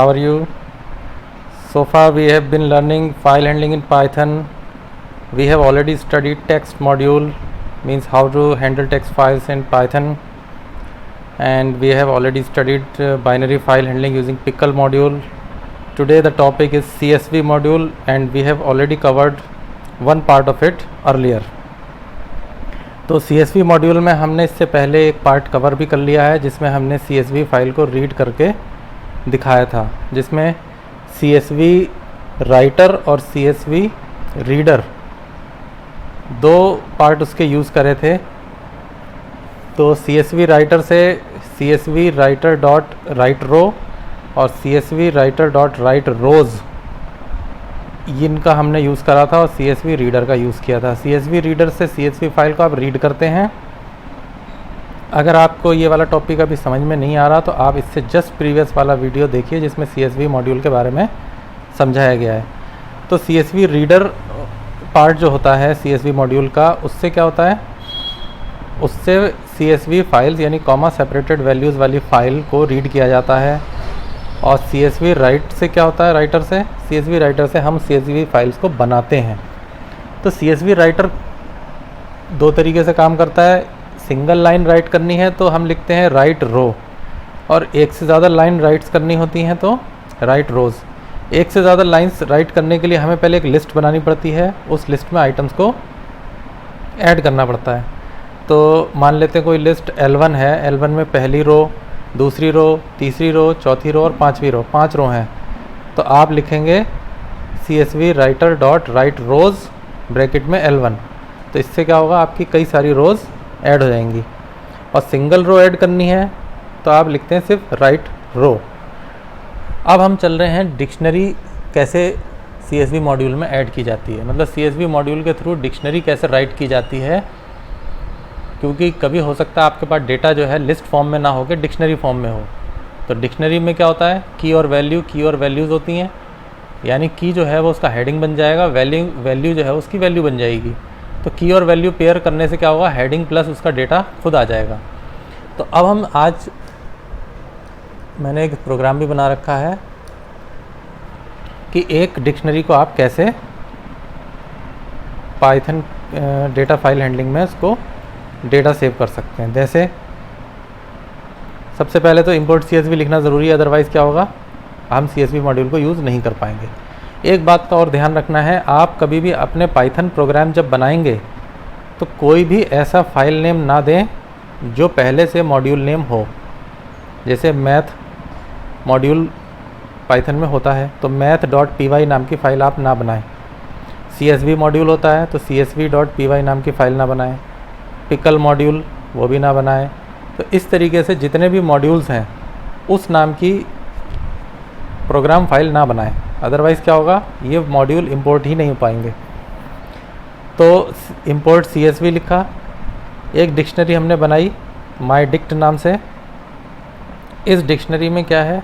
How are you? So far we have been learning file handling in Python. We have already studied text module, means how to handle text files in Python, and we have already studied binary file handling using pickle module. Today the topic is CSV module, and we have already covered one part of it earlier. तो CSV module में हमने इससे पहले एक part cover भी कर लिया है, जिसमें हमने CSV फाइल को रीड करके दिखाया था, जिसमें CSV राइटर और CSV रीडर दो पार्ट उसके यूज़ करे थे। तो CSV राइटर से CSV राइटर डॉट राइट रो और CSV राइटर डॉट राइट रोज़ इनका हमने यूज़ करा था, और CSV रीडर का यूज़ किया था। CSV रीडर से CSV फाइल को आप रीड करते हैं। अगर आपको ये वाला टॉपिक अभी समझ में नहीं आ रहा तो आप इससे जस्ट प्रीवियस वाला वीडियो देखिए, जिसमें CSV मॉड्यूल के बारे में समझाया गया है। तो CSV रीडर पार्ट जो होता है CSV मॉड्यूल का, उससे क्या होता है, उससे CSV फाइल्स यानी कॉमा सेपरेटेड वैल्यूज़ वाली फ़ाइल को रीड किया जाता है। और CSV राइट से क्या होता है, राइटर से, CSV राइटर से हम CSV फाइल्स को बनाते हैं। तो CSV राइटर दो तरीके से काम करता है। सिंगल लाइन राइट करनी है तो हम लिखते हैं राइट रो, और एक से ज़्यादा लाइन राइट्स करनी होती हैं तो राइट रोज़। एक से ज़्यादा लाइंस राइट करने के लिए हमें पहले एक लिस्ट बनानी पड़ती है, उस लिस्ट में आइटम्स को ऐड करना पड़ता है। तो मान लेते हैं कोई लिस्ट L1 है, L1 में पहली रो, दूसरी रो, तीसरी रो, चौथी रो और पांचवी रो, 5 रो हैं। तो आप लिखेंगे CSV राइटर डॉट राइट रोज़ ब्रैकेट में L1। तो इससे क्या होगा, आपकी कई सारी रोज़ ऐड हो जाएंगी। और सिंगल रो ऐड करनी है तो आप लिखते हैं सिर्फ राइट रो। अब हम चल रहे हैं डिक्शनरी कैसे CSV मॉड्यूल में ऐड की जाती है, मतलब CSV मॉड्यूल के थ्रू डिक्शनरी कैसे राइट की जाती है। क्योंकि कभी हो सकता है आपके पास डेटा जो है लिस्ट फॉर्म में ना हो के डिक्शनरी फॉर्म में हो। तो डिक्शनरी में क्या होता है, की और वैल्यूज़ होती हैं, यानी की जो है वो उसका हेडिंग बन जाएगा, वैल्यू जो है उसकी वैल्यू बन जाएगी। तो की और वैल्यू पेयर करने से क्या होगा, हेडिंग प्लस उसका डेटा खुद आ जाएगा। तो अब हम आज मैंने एक प्रोग्राम भी बना रखा है कि एक डिक्शनरी को आप कैसे पाइथन डेटा फाइल हैंडलिंग में उसको डेटा सेव कर सकते हैं। जैसे सबसे पहले तो इंपोर्ट CSV लिखना ज़रूरी है, अदरवाइज़ क्या होगा, हम CSV मॉड्यूल को यूज़ नहीं कर पाएंगे। एक बात का और ध्यान रखना है, आप कभी भी अपने पाइथन प्रोग्राम जब बनाएंगे तो कोई भी ऐसा फाइल नेम ना दें जो पहले से मॉड्यूल नेम हो। जैसे मैथ मॉड्यूल पाइथन में होता है तो math.py नाम की फ़ाइल आप ना बनाएं। CSV मॉड्यूल होता है तो csv.py नाम की फ़ाइल ना बनाएं। पिकल मॉड्यूल वो भी ना बनाएं। तो इस तरीके से जितने भी मॉड्यूल्स हैं उस नाम की प्रोग्राम फाइल ना बनाएं, अदरवाइज़ क्या होगा, ये मॉड्यूल इंपोर्ट ही नहीं हो पाएंगे। तो इंपोर्ट CSV लिखा, एक डिक्शनरी हमने बनाई mydict नाम से। इस डिक्शनरी में क्या है,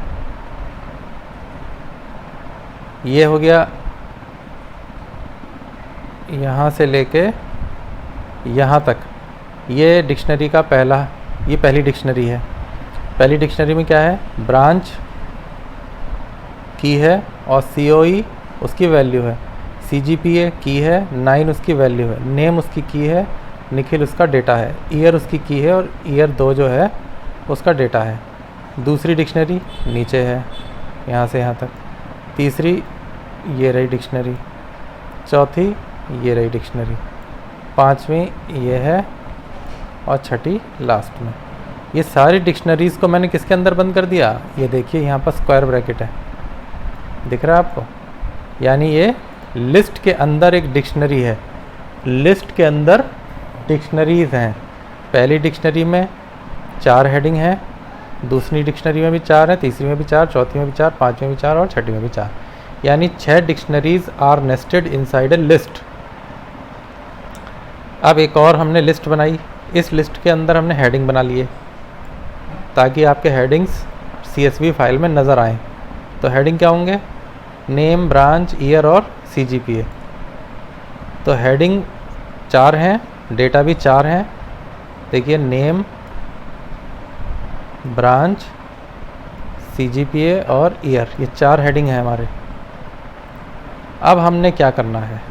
ये हो गया यहाँ से लेके यहाँ तक, ये डिक्शनरी का ये पहली डिक्शनरी है। पहली डिक्शनरी में क्या है, ब्रांच की है और COE उसकी वैल्यू है, CGPA की है, 9 उसकी वैल्यू है, नेम उसकी की है, निखिल उसका डेटा है, ईयर उसकी की है और ईयर 2 जो है उसका डेटा है। दूसरी डिक्शनरी नीचे है यहाँ से यहाँ तक, तीसरी ये रही डिक्शनरी, चौथी ये रही डिक्शनरी, पांचवी ये है और छठी लास्ट में। ये सारी डिक्शनरीज़ को मैंने किसके अंदर बंद कर दिया, ये देखिए यहाँ पर स्क्वायर ब्रैकेट है, दिख रहा है आपको, यानी ये लिस्ट के अंदर एक डिक्शनरी है। लिस्ट के अंदर डिक्शनरीज़ हैं। पहली डिक्शनरी में 4 हेडिंग हैं, दूसरी डिक्शनरी में भी 4 है, तीसरी में भी 4, चौथी में भी 4, पाँचवीं में भी 4 और छठी में भी 4, यानी 6 dictionaries are nested inside a list. अब एक और हमने लिस्ट बनाई, इस लिस्ट के अंदर हमने हेडिंग बना लिए ताकि आपके हेडिंग्स CSV फाइल में नज़र आएँ। तो हेडिंग क्या होंगे, नेम, ब्रांच, ईयर और CGPA। तो हेडिंग 4 हैं, डेटा भी 4 हैं। देखिए नेम, ब्रांच, CGPA और ईयर, ये 4 हेडिंग है हमारे। अब हमने क्या करना है,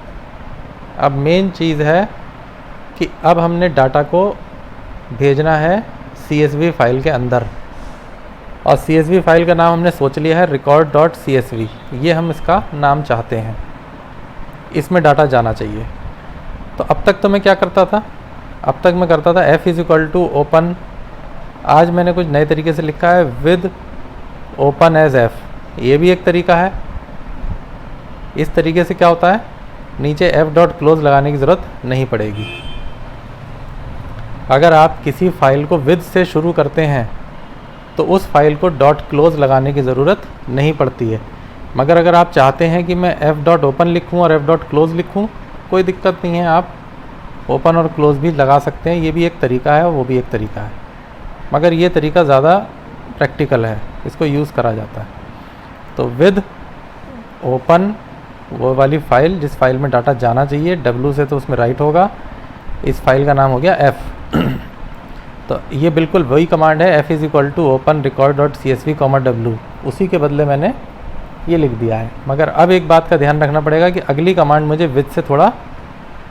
अब मेन चीज़ है कि अब हमने डाटा को भेजना है CSV फाइल के अंदर, और CSV फाइल का नाम हमने सोच लिया है record.csv, ये हम इसका नाम चाहते हैं, इसमें डाटा जाना चाहिए। तो अब तक तो मैं क्या करता था, अब तक मैं करता था f = ओपन, आज मैंने कुछ नए तरीके से लिखा है विद ओपन एज f, ये भी एक तरीका है। इस तरीके से क्या होता है, नीचे f.close लगाने की ज़रूरत नहीं पड़ेगी। अगर आप किसी फाइल को विद से शुरू करते हैं तो उस फाइल को .close लगाने की ज़रूरत नहीं पड़ती है, मगर अगर आप चाहते हैं कि मैं f.open लिखूं और f.close लिखूं, कोई दिक्कत नहीं है, आप ओपन और क्लोज भी लगा सकते हैं, ये भी एक तरीका है, वो भी एक तरीका है, मगर ये तरीका ज़्यादा प्रैक्टिकल है, इसको यूज़ करा जाता है। तो विद ओपन वो वाली फ़ाइल जिस फाइल में डाटा जाना चाहिए, W से तो उसमें राइट होगा, इस फाइल का नाम हो गया f। तो ये बिल्कुल वही कमांड है, f = open record.csv, W, उसी के बदले मैंने ये लिख दिया है। मगर अब एक बात का ध्यान रखना पड़ेगा कि अगली कमांड मुझे विद से थोड़ा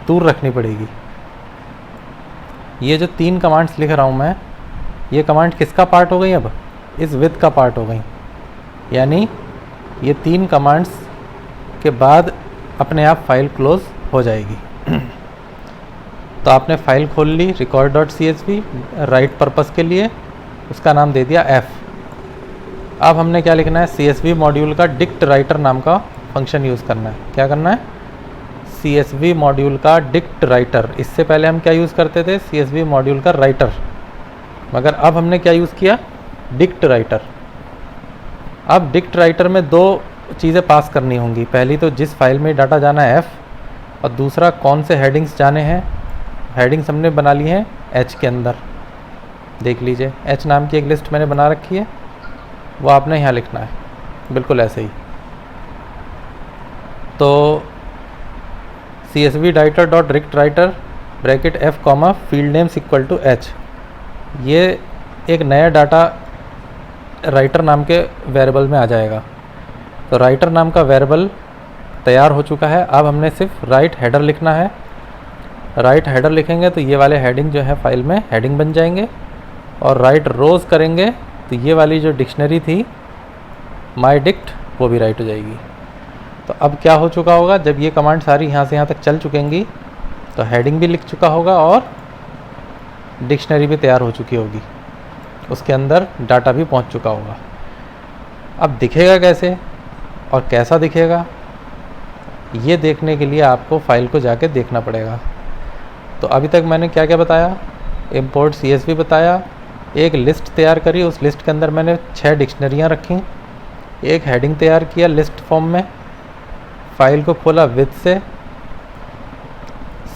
दूर रखनी पड़ेगी। ये जो 3 कमांड्स लिख रहा हूँ मैं, ये कमांड किसका पार्ट हो गई, अब इस विद का पार्ट हो गई, यानी ये 3 कमांड्स के बाद अपने आप फाइल क्लोज हो जाएगी। तो आपने फाइल खोल ली record.csv राइट पर्पस के लिए, उसका नाम दे दिया f। अब हमने क्या लिखना है, CSV मॉड्यूल का डिक्ट राइटर नाम का फंक्शन यूज़ करना है। क्या करना है, CSV मॉड्यूल का डिक्ट राइटर। इससे पहले हम क्या यूज़ करते थे, CSV मॉड्यूल का राइटर, मगर अब हमने क्या यूज़ किया, डिक्ट राइटर। अब डिक्ट राइटर में 2 चीज़ें पास करनी होंगी, पहली तो जिस फाइल में डाटा जाना है f, और दूसरा कौन से हेडिंग्स जाने हैं। हेडिंग्स हमने बना ली हैं h के अंदर, देख लीजिए h नाम की एक लिस्ट मैंने बना रखी है, वो आपने यहाँ लिखना है, बिल्कुल ऐसे ही। तो CSV writer.dict_writer bracket f comma field names equal to h, ये एक नया डाटा राइटर नाम के वेरिएबल में आ जाएगा। तो राइटर नाम का वेरिएबल तैयार हो चुका है। अब हमने सिर्फ राइट हेडर लिखना है। राइट हेडर लिखेंगे तो ये वाले हेडिंग जो है फाइल में हेडिंग बन जाएंगे, और राइट रोज़ करेंगे तो ये वाली जो डिक्शनरी थी माई डिक्ट, वो भी राइट हो जाएगी। तो अब क्या हो चुका होगा, जब ये कमांड सारी यहाँ से यहाँ तक चल चुकेंगी तो हेडिंग भी लिख चुका होगा और डिक्शनरी भी तैयार हो चुकी होगी, उसके अंदर डाटा भी पहुँच चुका होगा। अब दिखेगा कैसे और कैसा दिखेगा, ये देखने के लिए आपको फाइल को जाके देखना पड़ेगा। तो अभी तक मैंने क्या क्या बताया, इंपोर्ट CSV बताया, एक लिस्ट तैयार करी, उस लिस्ट के अंदर मैंने 6 डिक्शनरियाँ रखी, एक हेडिंग तैयार किया लिस्ट फॉर्म में, फाइल को खोला विद से,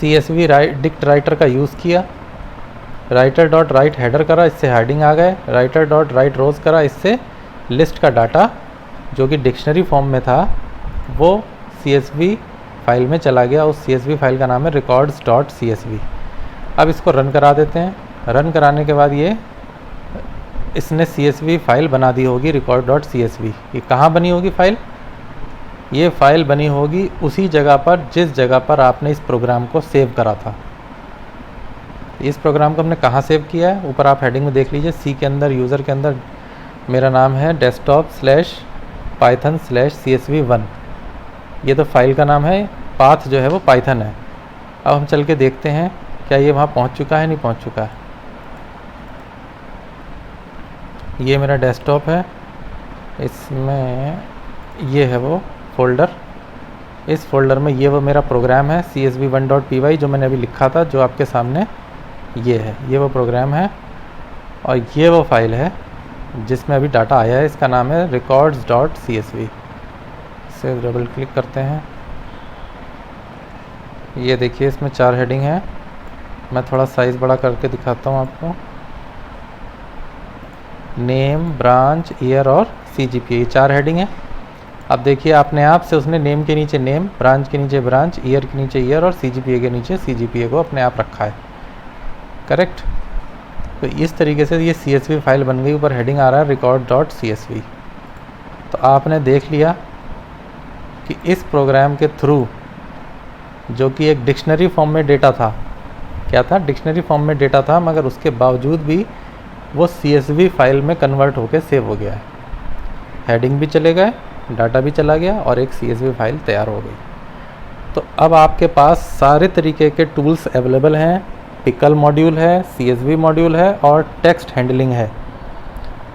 CSV डिक्ट राइटर का यूज़ किया, writer.write हेडर करा, इससे हेडिंग आ गए, writer.write रोज़ करा, इससे लिस्ट का डाटा जो कि डिक्शनरी फॉर्म में था वो CSV फाइल में चला गया। उस CSV फाइल का नाम है records.csv। अब इसको रन करा देते हैं। रन कराने के बाद इसने CSV फाइल बना दी होगी record.csv। ये कहाँ बनी होगी फाइल, ये फाइल बनी होगी उसी जगह पर जिस जगह पर आपने इस प्रोग्राम को सेव करा था। इस प्रोग्राम को हमने कहाँ सेव किया है, ऊपर आप हेडिंग में देख लीजिए, सी के अंदर यूज़र के अंदर मेरा नाम है desktop/python/csv1। ये तो फाइल का नाम है, पाथ जो है वो पाइथन है। अब हम चल के देखते हैं क्या ये वहाँ पहुँच चुका है, नहीं पहुँच चुका है। ये मेरा डेस्कटॉप है, इसमें ये है वो फोल्डर, इस फोल्डर में ये वो मेरा प्रोग्राम है csv1.py जो मैंने अभी लिखा था, जो आपके सामने ये है, ये वो प्रोग्राम है। और ये वो फाइल है जिसमें अभी डाटा आया है, इसका नाम है records.csv। इसे डबल क्लिक करते हैं, ये देखिए इसमें 4 हेडिंग है। मैं थोड़ा साइज़ बड़ा करके दिखाता हूँ आपको। नेम, ब्रांच, ईयर और CGPA, 4 हेडिंग है। अब देखिए अपने आप से उसने नेम के नीचे नेम, ब्रांच के नीचे ब्रांच, ईयर के नीचे ईयर और CGPA के नीचे CGPA को अपने आप रखा है, करेक्ट। तो इस तरीके से ये CSV फाइल बन गई, ऊपर हेडिंग आ रहा है record.csv। तो आपने देख लिया कि इस प्रोग्राम के थ्रू, जो कि एक डिक्शनरी फॉर्म में डेटा था, क्या था, डिक्शनरी फॉर्म में डेटा था, मगर उसके बावजूद भी वो CSV फाइल में कन्वर्ट होकर सेव हो गया है। हेडिंग भी चले गए, डाटा भी चला गया और एक CSV फाइल तैयार हो गई। तो अब आपके पास सारे तरीके के टूल्स अवेलेबल हैं। पिकल मॉड्यूल है, CSV मॉड्यूल है और टेक्स्ट हैंडलिंग है।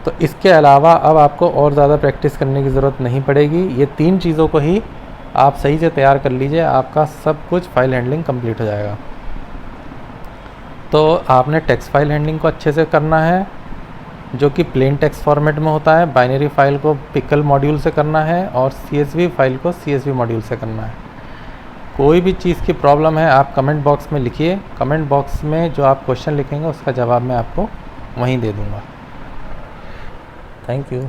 तो इसके अलावा अब आपको और ज़्यादा प्रैक्टिस करने की ज़रूरत नहीं पड़ेगी। ये 3 चीज़ों को ही आप सही से तैयार कर लीजिए, आपका सब कुछ फाइल हैंडलिंग कंप्लीट हो जाएगा। तो आपने टेक्स्ट फाइल हैंडलिंग को अच्छे से करना है, जो कि प्लेन टेक्स्ट फॉर्मेट में होता है। बाइनरी फाइल को पिकल मॉड्यूल से करना है और CSV फाइल को CSV मॉड्यूल से करना है। कोई भी चीज़ की प्रॉब्लम है आप कमेंट बॉक्स में लिखिए। कमेंट बॉक्स में जो आप क्वेश्चन लिखेंगे उसका जवाब मैं आपको वहीं दे दूँगा। Thank you.